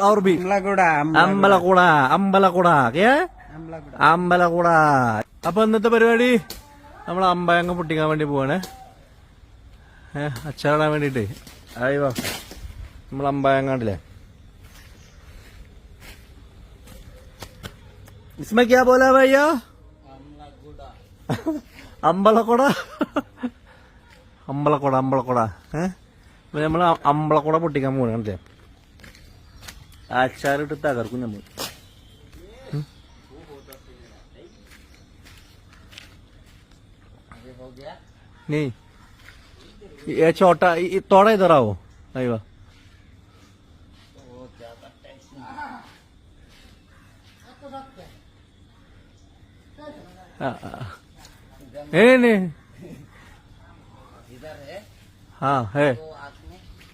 और भी അമ്പലക്കുട അമ്പലക്കുട അമ്പലക്കുട. അപ്പൊ ഇന്നത്തെ പരിപാടി നമ്മൾ അമ്പയങ്ങ പൊട്ടിക്കാൻ വേണ്ടി പോവാണ്. അച്ചാറിടാൻ വേണ്ടിട്ടേ. അയ്യോ നമ്മൾ അമ്പയങ്ങാണ്ടില്ലേ. इसमें क्या बोला भैया? അമ്പലക്കുട അമ്പലക്കുട അമ്പലക്കുട. നമ്മള് അമ്പലക്കുട പൊട്ടിക്കാൻ പോകണം. കണ്ടില്ലേ അച്ചാറിട്ട് തകർക്കും നമ്മൾ. नहीं ये छोटा थोड़ा इधर आओ. अयवा नहीं हाँ है.